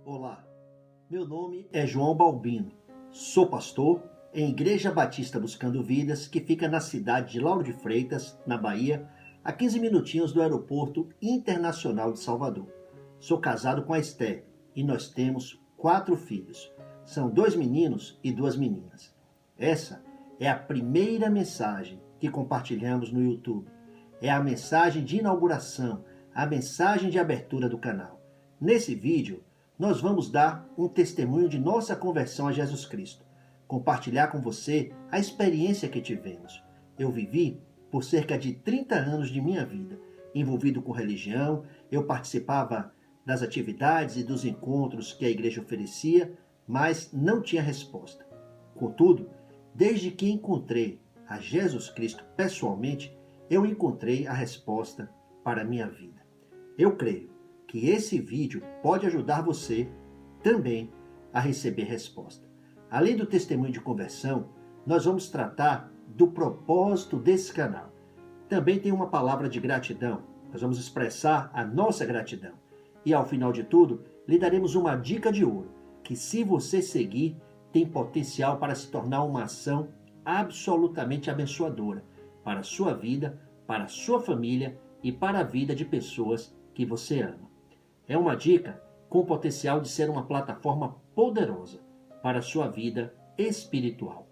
Olá, meu nome é João Balbino, sou pastor em Igreja Batista Buscando Vidas, que fica na cidade de Lauro de Freitas, na Bahia, a 15 minutinhos do Aeroporto Internacional de Salvador. Sou casado com a Esther e nós temos 4 filhos. São 2 meninos e 2 meninas. Essa é a primeira mensagem que compartilhamos no YouTube. É a mensagem de inauguração, a mensagem de abertura do canal. Nesse vídeo, nós vamos dar um testemunho de nossa conversão a Jesus Cristo. Compartilhar com você a experiência que tivemos. Eu vivi por cerca de 30 anos de minha vida, envolvido com religião, eu participava das atividades e dos encontros que a igreja oferecia, mas não tinha resposta. Contudo, desde que encontrei a Jesus Cristo pessoalmente, eu encontrei a resposta para a minha vida. Eu creio que esse vídeo pode ajudar você também a receber resposta. Além do testemunho de conversão, nós vamos tratar do propósito desse canal. Também tem uma palavra de gratidão. Nós vamos expressar a nossa gratidão. E ao final de tudo, lhe daremos uma dica de ouro, que se você seguir, tem potencial para se tornar uma ação absolutamente abençoadora para a sua vida, para a sua família e para a vida de pessoas que você ama. É uma dica com potencial de ser uma plataforma poderosa para a sua vida espiritual.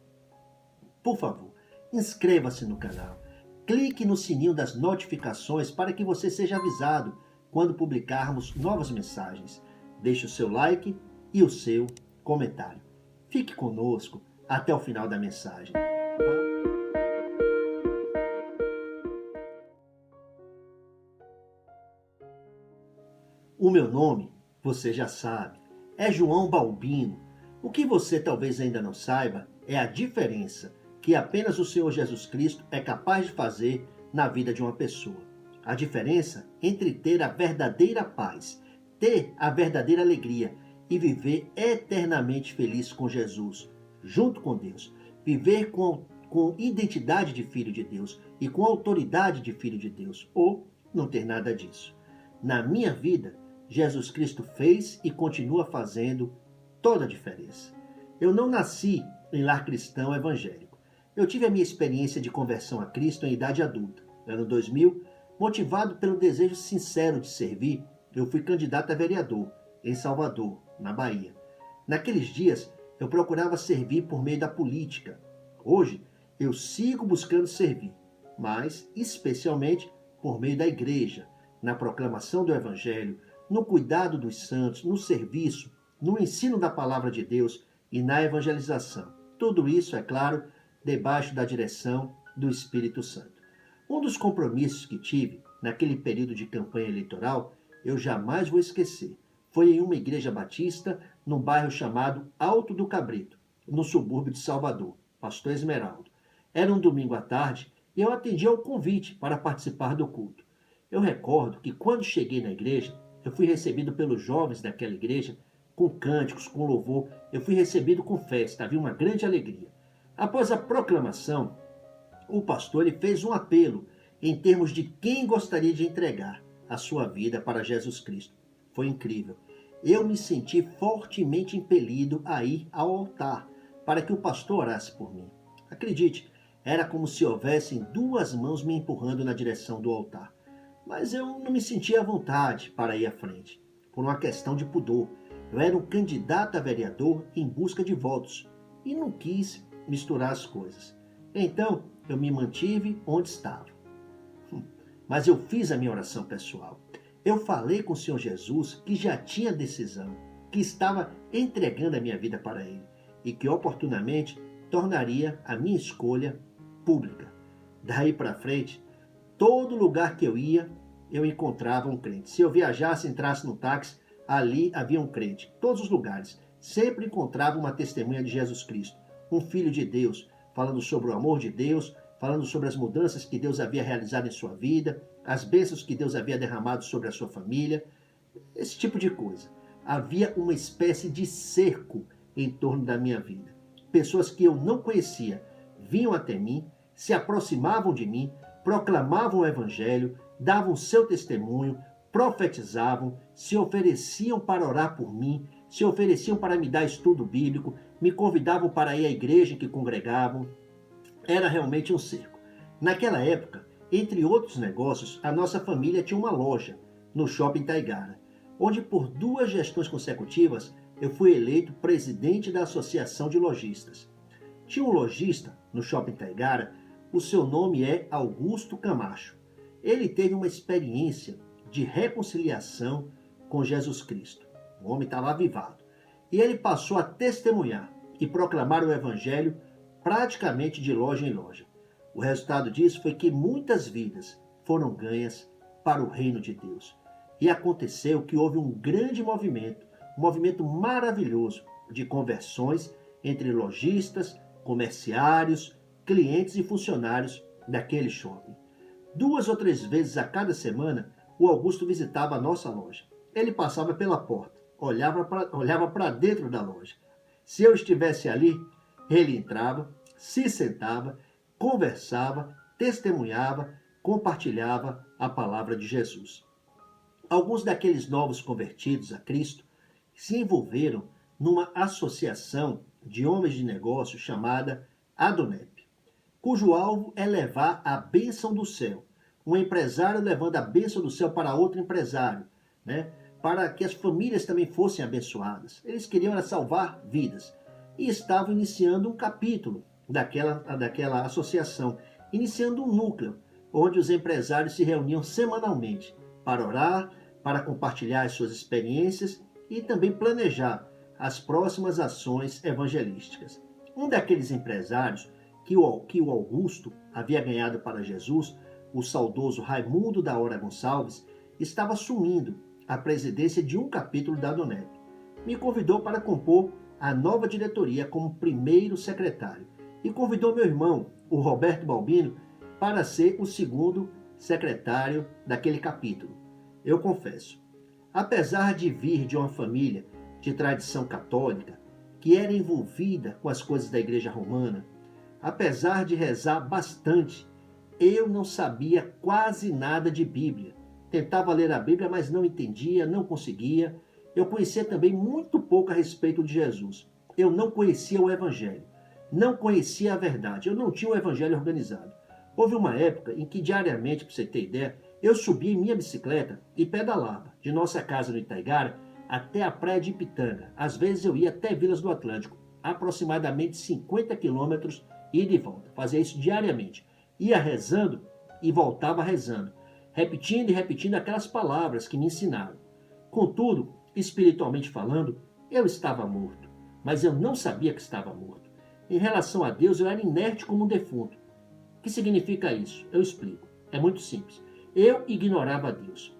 Por favor, inscreva-se no canal, clique no sininho das notificações para que você seja avisado quando publicarmos novas mensagens. Deixe o seu like e o seu comentário. Fique conosco até o final da mensagem. O meu nome, você já sabe, é João Balbino. O que você talvez ainda não saiba é a diferença que apenas o Senhor Jesus Cristo é capaz de fazer na vida de uma pessoa. A diferença entre ter a verdadeira paz, ter a verdadeira alegria e viver eternamente feliz com Jesus, junto com Deus. Viver com identidade de filho de Deus e com autoridade de filho de Deus, ou não ter nada disso. Na minha vida, Jesus Cristo fez e continua fazendo toda a diferença. Eu não nasci em lar cristão evangélico. Eu tive a minha experiência de conversão a Cristo em idade adulta. Ano 2000, motivado pelo desejo sincero de servir, eu fui candidato a vereador em Salvador, na Bahia. Naqueles dias, eu procurava servir por meio da política. Hoje, eu sigo buscando servir, mas especialmente por meio da igreja, na proclamação do Evangelho, no cuidado dos santos, no serviço, no ensino da palavra de Deus e na evangelização. Tudo isso, é claro, debaixo da direção do Espírito Santo. Um dos compromissos que tive naquele período de campanha eleitoral, eu jamais vou esquecer. Foi em uma igreja batista, num bairro chamado Alto do Cabrito, no subúrbio de Salvador, Pastor Esmeraldo. Era um domingo à tarde e eu atendi ao convite para participar do culto. Eu recordo que quando cheguei na igreja, eu fui recebido pelos jovens daquela igreja com cânticos, com louvor. Eu fui recebido com festa, havia uma grande alegria. Após a proclamação, o pastor ele fez um apelo em termos de quem gostaria de entregar a sua vida para Jesus Cristo. Foi incrível. Eu me senti fortemente impelido a ir ao altar para que o pastor orasse por mim. Acredite, era como se houvessem 2 mãos me empurrando na direção do altar. Mas eu não me sentia à vontade para ir à frente, por uma questão de pudor. Eu era um candidato a vereador em busca de votos e não quis misturar as coisas. Então, eu me mantive onde estava. Mas eu fiz a minha oração pessoal. Eu falei com o Senhor Jesus que já tinha decisão, que estava entregando a minha vida para Ele e que oportunamente tornaria a minha escolha pública. Daí para frente, todo lugar que eu ia, eu encontrava um crente. Se eu viajasse, entrasse no táxi, ali havia um crente. Todos os lugares, sempre encontrava uma testemunha de Jesus Cristo. Um filho de Deus, falando sobre o amor de Deus, falando sobre as mudanças que Deus havia realizado em sua vida, as bênçãos que Deus havia derramado sobre a sua família, esse tipo de coisa. Havia uma espécie de cerco em torno da minha vida. Pessoas que eu não conhecia vinham até mim, se aproximavam de mim, proclamavam o Evangelho, davam seu testemunho, profetizavam, se ofereciam para orar por mim, se ofereciam para me dar estudo bíblico, me convidavam para ir à igreja em que congregavam. Era realmente um circo. Naquela época, entre outros negócios, a nossa família tinha uma loja no Shopping Taigara, onde por 2 gestões consecutivas eu fui eleito presidente da Associação de Lojistas. Tinha um lojista no Shopping Taigara, o seu nome é Augusto Camacho. Ele teve uma experiência de reconciliação com Jesus Cristo. O homem estava avivado. E ele passou a testemunhar e proclamar o evangelho praticamente de loja em loja. O resultado disso foi que muitas vidas foram ganhas para o reino de Deus. E aconteceu que houve um grande movimento, um movimento maravilhoso de conversões entre lojistas, comerciários, clientes e funcionários daquele shopping. 2 ou 3 vezes a cada semana, o Augusto visitava a nossa loja. Ele passava pela porta, olhava para dentro da loja. Se eu estivesse ali, ele entrava, se sentava, conversava, testemunhava, compartilhava a palavra de Jesus. Alguns daqueles novos convertidos a Cristo se envolveram numa associação de homens de negócio chamada Adonep, cujo alvo é levar a bênção do céu. Um empresário levando a bênção do céu para outro empresário, para que as famílias também fossem abençoadas. Eles queriam salvar vidas e estavam iniciando um capítulo daquela associação, iniciando um núcleo, onde os empresários se reuniam semanalmente para orar, para compartilhar as suas experiências e também planejar as próximas ações evangelísticas. Um daqueles empresários que o Augusto havia ganhado para Jesus, o saudoso Raimundo da Hora Gonçalves, estava assumindo a presidência de um capítulo da Adonep. Me convidou para compor a nova diretoria como primeiro secretário e convidou meu irmão, o Roberto Balbino, para ser o segundo secretário daquele capítulo. Eu confesso, apesar de vir de uma família de tradição católica, que era envolvida com as coisas da Igreja Romana, apesar de rezar bastante, eu não sabia quase nada de Bíblia. Tentava ler a Bíblia, mas não entendia, não conseguia. Eu conhecia também muito pouco a respeito de Jesus. Eu não conhecia o Evangelho, não conhecia a verdade, eu não tinha o Evangelho organizado. Houve uma época em que diariamente, para você ter ideia, eu subia em minha bicicleta e pedalava de nossa casa no Itaigara até a praia de Ipitanga. Às vezes eu ia até Vilas do Atlântico, aproximadamente 50 quilômetros ida e volta. Fazia isso diariamente. Ia rezando e voltava rezando, repetindo e repetindo aquelas palavras que me ensinaram. Contudo, espiritualmente falando, eu estava morto, mas eu não sabia que estava morto. Em relação a Deus, eu era inerte como um defunto. O que significa isso? Eu explico. É muito simples. Eu ignorava Deus.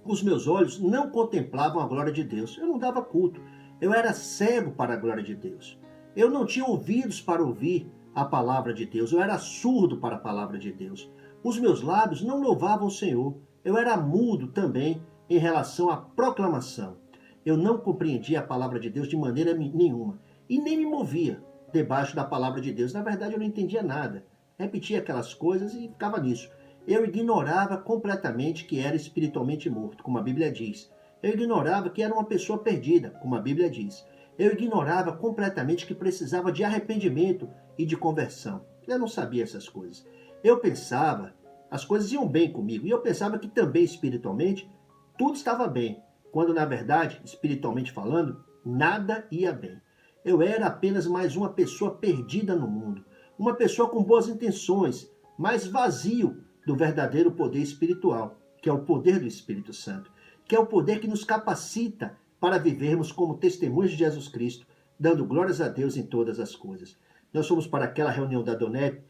Os meus olhos não contemplavam a glória de Deus. Eu não dava culto. Eu era cego para a glória de Deus. Eu não tinha ouvidos para ouvir a palavra de Deus. Eu era surdo para a palavra de Deus. Os meus lábios não louvavam o Senhor. Eu era mudo também em relação à proclamação. Eu não compreendia a palavra de Deus de maneira nenhuma. E nem me movia debaixo da palavra de Deus. Na verdade, eu não entendia nada. Repetia aquelas coisas e ficava nisso. Eu ignorava completamente que era espiritualmente morto, como a Bíblia diz. Eu ignorava que era uma pessoa perdida, como a Bíblia diz. Eu ignorava completamente que precisava de arrependimento e de conversão. Eu não sabia essas coisas. Eu pensava, as coisas iam bem comigo, e eu pensava que também espiritualmente tudo estava bem, quando na verdade, espiritualmente falando, nada ia bem. Eu era apenas mais uma pessoa perdida no mundo, uma pessoa com boas intenções, mas vazio do verdadeiro poder espiritual, que é o poder do Espírito Santo, que é o poder que nos capacita para vivermos como testemunhas de Jesus Cristo, dando glórias a Deus em todas as coisas. Nós fomos para aquela reunião da Adonep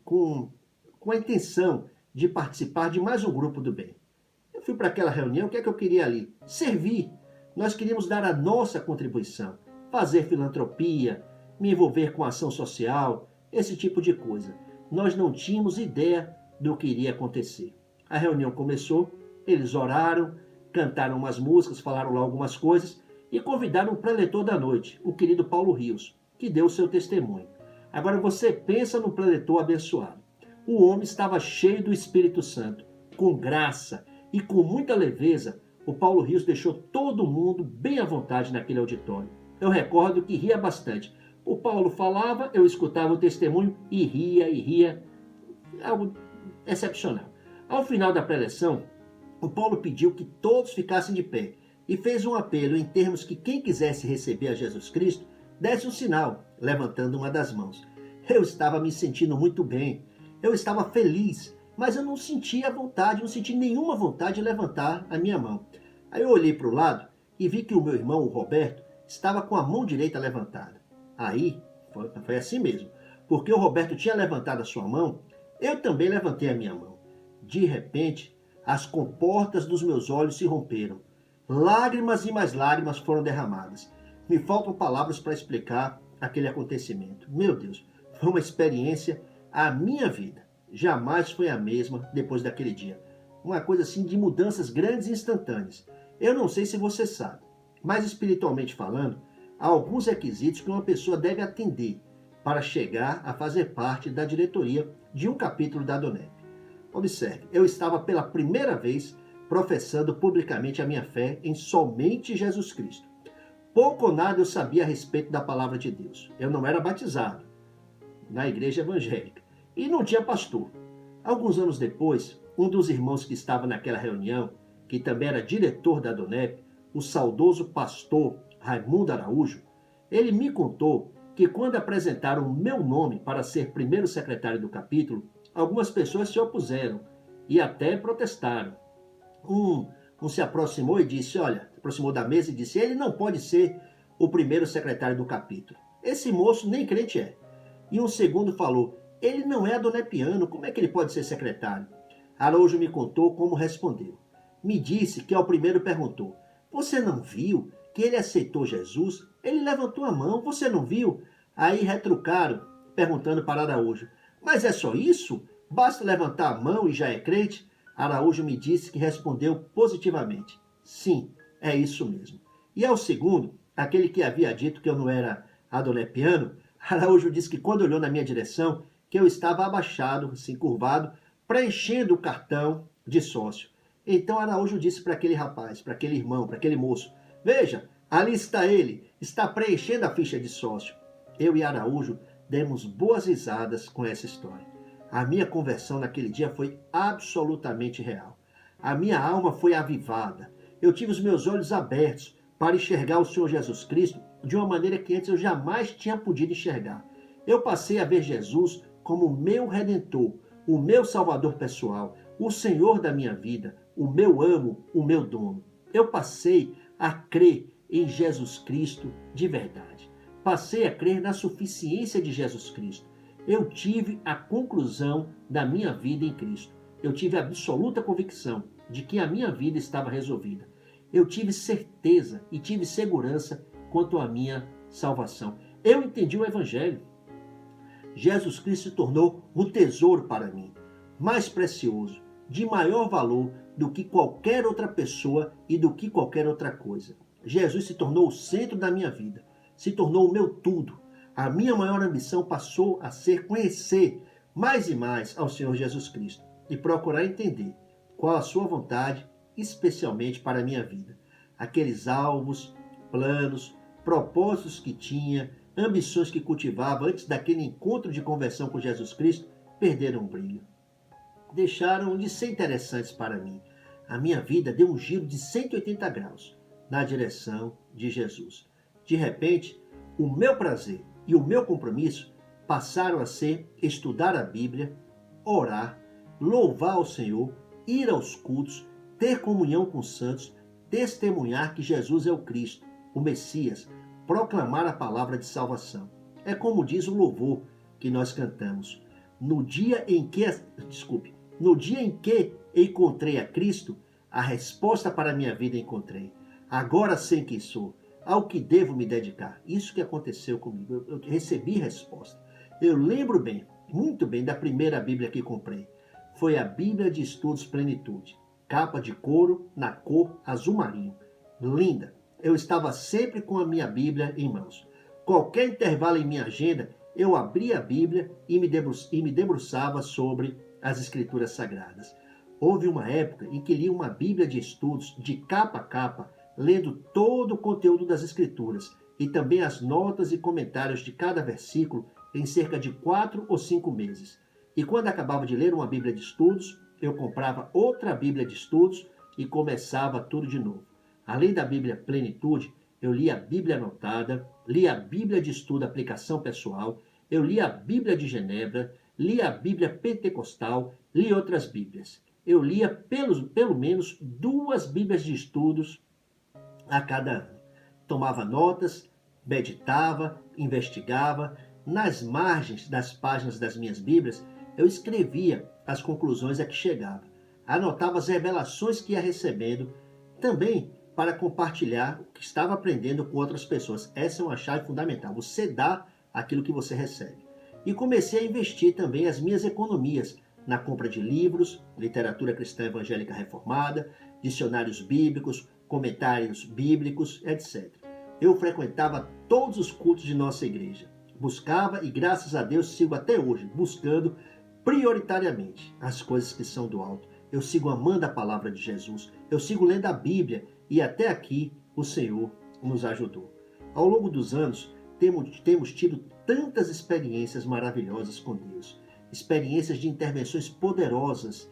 com a intenção de participar de mais um grupo do bem. Eu fui para aquela reunião, o que é que eu queria ali? Servir. Nós queríamos dar a nossa contribuição, fazer filantropia, me envolver com ação social, esse tipo de coisa. Nós não tínhamos ideia do que iria acontecer. A reunião começou, eles oraram, cantaram umas músicas, falaram lá algumas coisas e convidaram o preletor da noite, o querido Paulo Rios, que deu o seu testemunho. Agora você pensa no preletor abençoado. O homem estava cheio do Espírito Santo, com graça e com muita leveza. O Paulo Rios deixou todo mundo bem à vontade naquele auditório. Eu recordo que ria bastante. O Paulo falava, eu escutava o testemunho e ria. Algo excepcional. Ao final da preleção, o Paulo pediu que todos ficassem de pé e fez um apelo em termos que quem quisesse receber a Jesus Cristo desse um sinal, levantando uma das mãos. Eu estava me sentindo muito bem, eu estava feliz, mas eu não sentia vontade, não senti nenhuma vontade de levantar a minha mão. Aí eu olhei para o lado e vi que o meu irmão, o Roberto, estava com a mão direita levantada. Aí foi assim mesmo, porque o Roberto tinha levantado a sua mão, eu também levantei a minha mão. De repente, as comportas dos meus olhos se romperam. Lágrimas e mais lágrimas foram derramadas. Me faltam palavras para explicar aquele acontecimento. Meu Deus, foi uma experiência, a minha vida jamais foi a mesma depois daquele dia. Uma coisa assim de mudanças grandes e instantâneas. Eu não sei se você sabe, mas espiritualmente falando, há alguns requisitos que uma pessoa deve atender para chegar a fazer parte da diretoria de um capítulo da Adonep. Observe, eu estava pela primeira vez professando publicamente a minha fé em somente Jesus Cristo. Pouco ou nada eu sabia a respeito da palavra de Deus. Eu não era batizado na igreja evangélica e não tinha pastor. Alguns anos depois, um dos irmãos que estava naquela reunião, que também era diretor da Adonep, o saudoso pastor Raimundo Araújo, ele me contou que quando apresentaram o meu nome para ser primeiro secretário do capítulo, algumas pessoas se opuseram e até protestaram. Um se aproximou e disse, se aproximou da mesa e disse, ele não pode ser o primeiro secretário do capítulo. Esse moço nem crente é. E um segundo falou, ele não é adonepiano, como é que ele pode ser secretário? Araújo me contou como respondeu. Me disse que ao primeiro perguntou, você não viu que ele aceitou Jesus? Ele levantou a mão, você não viu? Aí retrucaram, perguntando para Araújo, mas é só isso? Basta levantar a mão e já é crente? Araújo me disse que respondeu positivamente. Sim, é isso mesmo. E ao segundo, aquele que havia dito que eu não era adonepiano, Araújo disse que quando olhou na minha direção, que eu estava abaixado, assim, curvado, preenchendo o cartão de sócio. Então Araújo disse para aquele rapaz, para aquele irmão, para aquele moço, veja, ali está ele, está preenchendo a ficha de sócio. Eu e Araújo demos boas risadas com essa história. A minha conversão naquele dia foi absolutamente real. A minha alma foi avivada. Eu tive os meus olhos abertos para enxergar o Senhor Jesus Cristo de uma maneira que antes eu jamais tinha podido enxergar. Eu passei a ver Jesus como o meu Redentor, o meu Salvador pessoal, o Senhor da minha vida, o meu amo, o meu dono. Eu passei a crer em Jesus Cristo de verdade. Passei a crer na suficiência de Jesus Cristo. Eu tive a conclusão da minha vida em Cristo. Eu tive a absoluta convicção de que a minha vida estava resolvida. Eu tive certeza e tive segurança quanto à minha salvação. Eu entendi o Evangelho. Jesus Cristo se tornou um tesouro para mim, mais precioso, de maior valor do que qualquer outra pessoa e do que qualquer outra coisa. Jesus se tornou o centro da minha vida, se tornou o meu tudo. A minha maior ambição passou a ser conhecer mais e mais ao Senhor Jesus Cristo e procurar entender qual a sua vontade, especialmente para a minha vida. Aqueles alvos, planos, propósitos que tinha, ambições que cultivava antes daquele encontro de conversão com Jesus Cristo, perderam o brilho. Deixaram de ser interessantes para mim. A minha vida deu um giro de 180 graus na direção de Jesus. De repente, o meu prazer e o meu compromisso passaram a ser estudar a Bíblia, orar, louvar ao Senhor, ir aos cultos, ter comunhão com os santos, testemunhar que Jesus é o Cristo, o Messias, proclamar a palavra de salvação. É como diz o louvor que nós cantamos. No dia em que encontrei a Cristo, a resposta para a minha vida encontrei. Agora sei quem sou, ao que devo me dedicar. Isso que aconteceu comigo. Eu recebi resposta. Eu lembro bem, muito bem, da primeira Bíblia que comprei. Foi a Bíblia de Estudos Plenitude. Capa de couro, na cor azul marinho. Linda. Eu estava sempre com a minha Bíblia em mãos. Qualquer intervalo em minha agenda, eu abria a Bíblia e me debruçava sobre as Escrituras Sagradas. Houve uma época em que li uma Bíblia de estudos de capa a capa, lendo todo o conteúdo das Escrituras e também as notas e comentários de cada versículo em cerca de 4 ou 5 meses. E quando acabava de ler uma Bíblia de estudos, eu comprava outra Bíblia de estudos e começava tudo de novo. Além da Bíblia Plenitude, eu li a Bíblia Anotada, li a Bíblia de Estudo Aplicação Pessoal, eu li a Bíblia de Genebra, li a Bíblia Pentecostal, li outras Bíblias. Eu lia pelo menos 2 Bíblias de estudos a cada ano. Tomava notas, meditava, investigava. Nas margens das páginas das minhas Bíblias, eu escrevia as conclusões a que chegava. Anotava as revelações que ia recebendo, também para compartilhar o que estava aprendendo com outras pessoas. Essa é uma chave fundamental. Você dá aquilo que você recebe. E comecei a investir também as minhas economias na compra de livros, literatura cristã evangélica reformada, dicionários bíblicos, comentários bíblicos, etc. Eu frequentava todos os cultos de nossa igreja. Buscava e, graças a Deus, sigo até hoje, buscando prioritariamente as coisas que são do alto. Eu sigo amando a palavra de Jesus. Eu sigo lendo a Bíblia e até aqui o Senhor nos ajudou. Ao longo dos anos, temos tido tantas experiências maravilhosas com Deus. Experiências de intervenções poderosas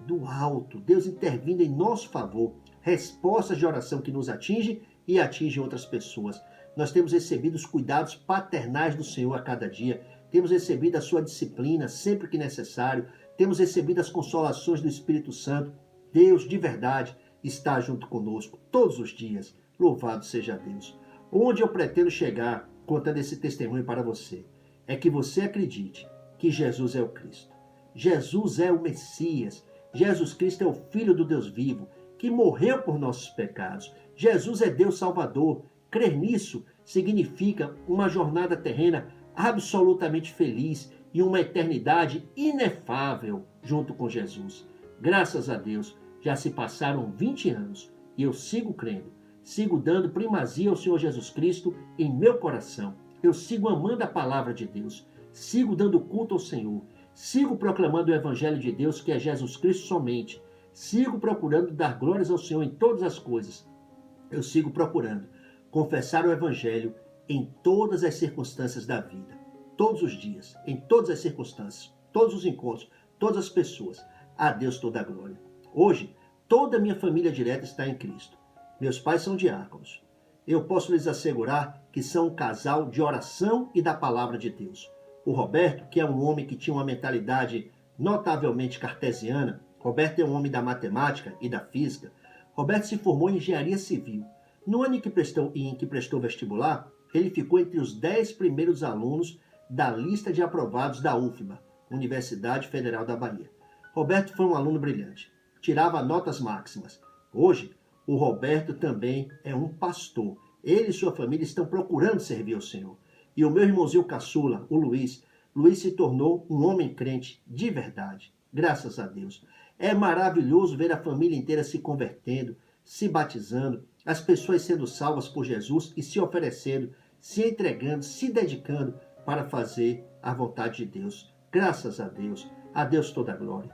do alto. Deus intervindo em nosso favor. Respostas de oração que nos atingem e atingem outras pessoas. Nós temos recebido os cuidados paternais do Senhor a cada dia. Temos recebido a sua disciplina sempre que necessário. Temos recebido as consolações do Espírito Santo. Deus, de verdade, está junto conosco todos os dias. Louvado seja Deus. Onde eu pretendo chegar contando esse testemunho para você é que você acredite que Jesus é o Cristo. Jesus é o Messias. Jesus Cristo é o Filho do Deus vivo, que morreu por nossos pecados. Jesus é Deus Salvador. Crer nisso significa uma jornada terrena absolutamente feliz e uma eternidade inefável junto com Jesus. Graças a Deus, já se passaram 20 anos e eu sigo crendo, sigo dando primazia ao Senhor Jesus Cristo em meu coração. Eu sigo amando a palavra de Deus, sigo dando culto ao Senhor, sigo proclamando o Evangelho de Deus, que é Jesus Cristo somente. Sigo procurando dar glórias ao Senhor em todas as coisas. Eu sigo procurando confessar o Evangelho em todas as circunstâncias da vida. Todos os dias, em todas as circunstâncias, todos os encontros, todas as pessoas. A Deus toda a glória. Hoje, toda a minha família direta está em Cristo. Meus pais são diáconos. Eu posso lhes assegurar que são um casal de oração e da palavra de Deus. O Roberto, que é um homem que tinha uma mentalidade notavelmente cartesiana, Roberto é um homem da matemática e da física. Roberto se formou em engenharia civil. No ano em que prestou vestibular, ele ficou entre os 10 primeiros alunos da lista de aprovados da UFBA, Universidade Federal da Bahia. Roberto foi um aluno brilhante, tirava notas máximas. Hoje, o Roberto também é um pastor. Ele e sua família estão procurando servir ao Senhor. E o meu irmãozinho caçula, o Luiz se tornou um homem crente de verdade. Graças a Deus. É maravilhoso ver a família inteira se convertendo, se batizando, as pessoas sendo salvas por Jesus e se oferecendo, se entregando, se dedicando para fazer a vontade de Deus. Graças a Deus toda a glória.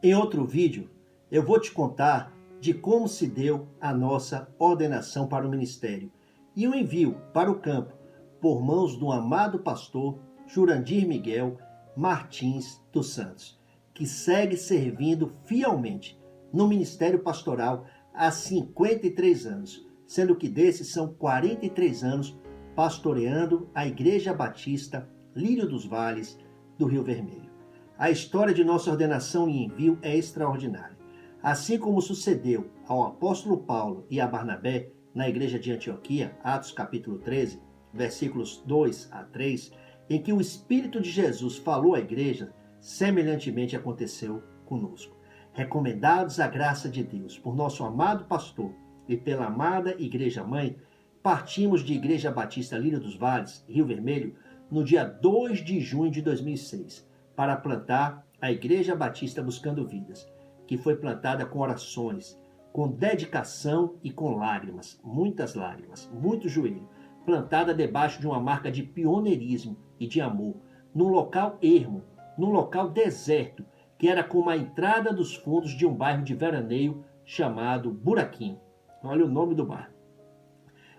Em outro vídeo, eu vou te contar de como se deu a nossa ordenação para o ministério e o envio para o campo por mãos do amado pastor Jurandir Miguel Martins dos Santos, que segue servindo fielmente no ministério pastoral há 53 anos, sendo que desses são 43 anos pastoreando a Igreja Batista Lírio dos Vales do Rio Vermelho. A história de nossa ordenação e envio é extraordinária. Assim como sucedeu ao apóstolo Paulo e a Barnabé na igreja de Antioquia, Atos capítulo 13, versículos 2 a 3, em que o Espírito de Jesus falou à igreja, semelhantemente aconteceu conosco. Recomendados à graça de Deus por nosso amado pastor e pela amada Igreja Mãe, partimos de Igreja Batista Lírio dos Vales, Rio Vermelho, no dia 2 de junho de 2006, para plantar a Igreja Batista Buscando Vidas, que foi plantada com orações, com dedicação e com lágrimas, muitas lágrimas, muito joelho, plantada debaixo de uma marca de pioneirismo e de amor, num local ermo, num local deserto, que era como a entrada dos fundos de um bairro de veraneio chamado Buraquinho. Olha o nome do bairro.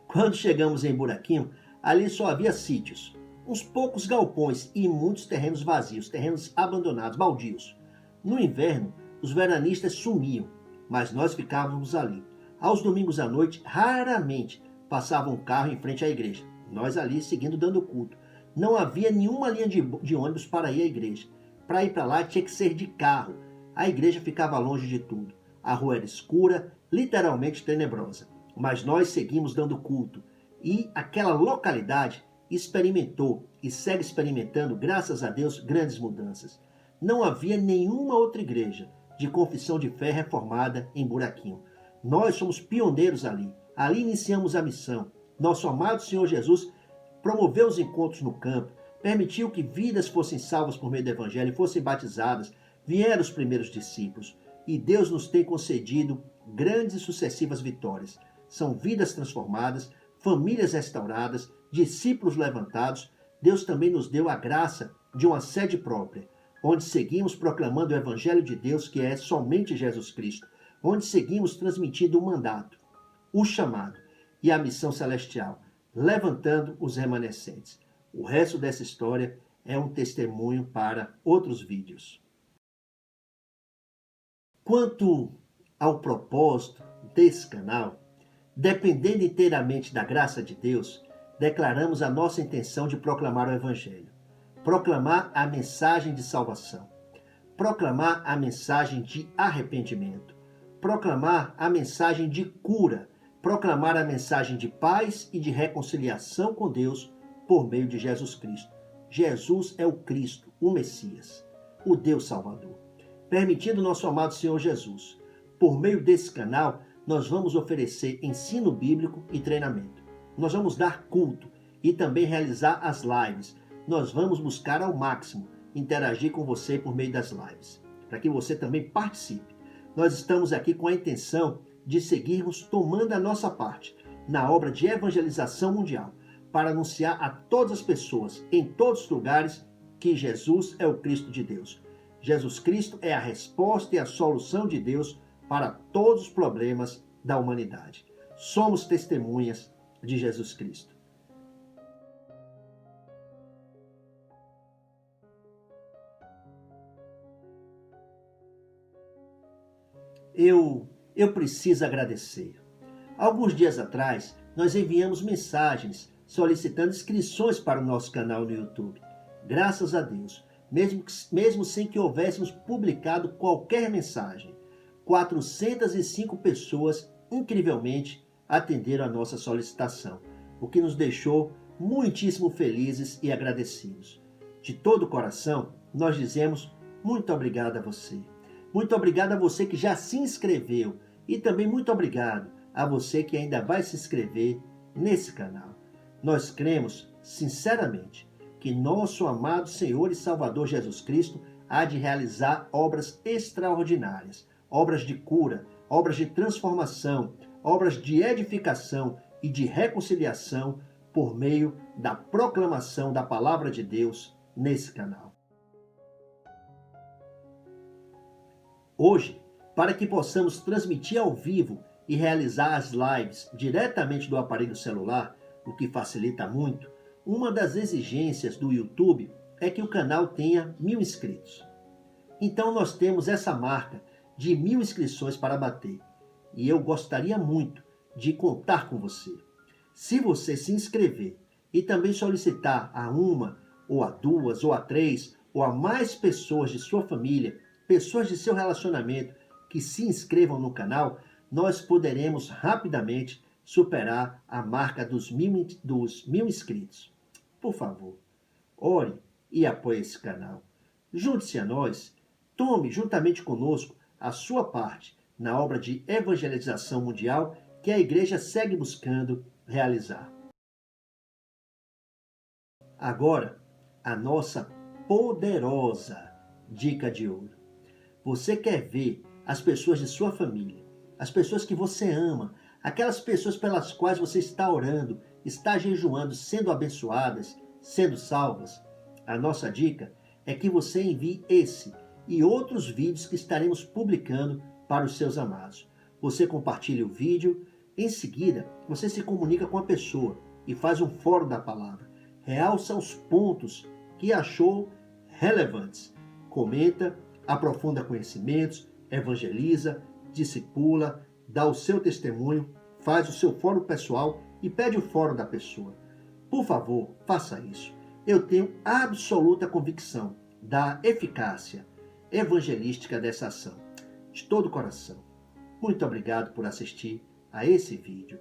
Quando chegamos em Buraquinho, ali só havia sítios, uns poucos galpões e muitos terrenos vazios, terrenos abandonados, baldios. No inverno, os veranistas sumiam, mas nós ficávamos ali. Aos domingos à noite, raramente passava um carro em frente à igreja. Nós ali seguindo dando culto. Não havia nenhuma linha de ônibus para ir à igreja. Para ir para lá tinha que ser de carro. A igreja ficava longe de tudo. A rua era escura, literalmente tenebrosa. Mas nós seguimos dando culto. E aquela localidade experimentou e segue experimentando, graças a Deus, grandes mudanças. Não havia nenhuma outra igreja de confissão de fé reformada em Buraquinho. Nós somos pioneiros ali. Ali iniciamos a missão. Nosso amado Senhor Jesus promoveu os encontros no campo, permitiu que vidas fossem salvas por meio do Evangelho, fossem batizadas, vieram os primeiros discípulos. E Deus nos tem concedido grandes e sucessivas vitórias. São vidas transformadas, famílias restauradas, discípulos levantados. Deus também nos deu a graça de uma sede própria, onde seguimos proclamando o Evangelho de Deus, que é somente Jesus Cristo, onde seguimos transmitindo o mandato, o chamado e a missão celestial, levantando os remanescentes. O resto dessa história é um testemunho para outros vídeos. Quanto ao propósito desse canal, dependendo inteiramente da graça de Deus, declaramos a nossa intenção de proclamar o Evangelho, proclamar a mensagem de salvação, proclamar a mensagem de arrependimento, proclamar a mensagem de cura, proclamar a mensagem de paz e de reconciliação com Deus por meio de Jesus Cristo. Jesus é o Cristo, o Messias, o Deus Salvador. Permitindo nosso amado Senhor Jesus, por meio desse canal, nós vamos oferecer ensino bíblico e treinamento. Nós vamos dar culto e também realizar as lives. Nós vamos buscar ao máximo interagir com você por meio das lives, para que você também participe. Nós estamos aqui com a intenção de seguirmos tomando a nossa parte na obra de evangelização mundial, para anunciar a todas as pessoas, em todos os lugares, que Jesus é o Cristo de Deus. Jesus Cristo é a resposta e a solução de Deus para todos os problemas da humanidade. Somos testemunhas de Jesus Cristo. Eu preciso agradecer. Alguns dias atrás, nós enviamos mensagens solicitando inscrições para o nosso canal no YouTube. Graças a Deus, mesmo sem que houvéssemos publicado qualquer mensagem, 405 pessoas, incrivelmente, atenderam a nossa solicitação, o que nos deixou muitíssimo felizes e agradecidos. De todo o coração, nós dizemos muito obrigado a você. Muito obrigado a você que já se inscreveu e também muito obrigado a você que ainda vai se inscrever nesse canal. Nós cremos, sinceramente, que nosso amado Senhor e Salvador Jesus Cristo há de realizar obras extraordinárias, obras de cura, obras de transformação, obras de edificação e de reconciliação por meio da proclamação da palavra de Deus nesse canal. Hoje, para que possamos transmitir ao vivo e realizar as lives diretamente do aparelho celular, o que facilita muito, uma das exigências do YouTube é que o canal tenha 1000 inscritos. Então nós temos essa marca de 1000 inscrições para bater. E eu gostaria muito de contar com você. Se você se inscrever e também solicitar a uma, ou a duas, ou a três, ou a mais pessoas de sua família, pessoas de seu relacionamento que se inscrevam no canal, nós poderemos rapidamente superar a marca dos 1000 inscritos. Por favor, ore e apoie esse canal. Junte-se a nós, tome juntamente conosco a sua parte na obra de evangelização mundial que a igreja segue buscando realizar. Agora, a nossa poderosa dica de ouro. Você quer ver as pessoas de sua família, as pessoas que você ama, aquelas pessoas pelas quais você está orando, está jejuando, sendo abençoadas, sendo salvas? A nossa dica é que você envie e outros vídeos que estaremos publicando para os seus amados. Você compartilha o vídeo, em seguida você se comunica com a pessoa e faz um fórum da palavra. Realça os pontos que achou relevantes. Comenta, aprofunda conhecimentos, evangeliza, discipula, dá o seu testemunho, faz o seu fórum pessoal e pede o fórum da pessoa. Por favor, faça isso. Eu tenho absoluta convicção da eficácia evangelística dessa ação. De todo o coração. Muito obrigado por assistir a esse vídeo.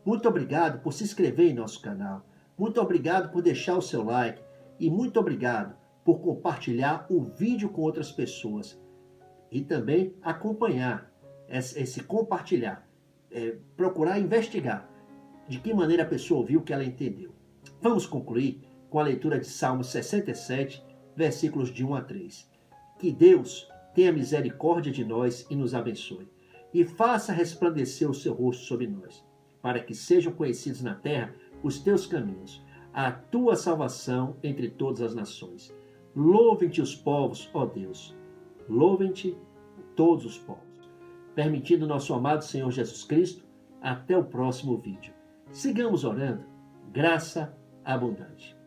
Muito obrigado por se inscrever em nosso canal. Muito obrigado por deixar o seu like. E muito obrigado por compartilhar o vídeo com outras pessoas. E também acompanhar esse compartilhar. Procurar investigar de que maneira a pessoa ouviu o que ela entendeu. Vamos concluir com a leitura de Salmos 67, versículos de 1 a 3. Que Deus tenha misericórdia de nós e nos abençoe, e faça resplandecer o seu rosto sobre nós, para que sejam conhecidos na terra os teus caminhos, a tua salvação entre todas as nações. Louvem-te os povos, ó Deus, louvem-te todos os povos. Permitindo nosso amado Senhor Jesus Cristo, até o próximo vídeo. Sigamos orando, graça abundante.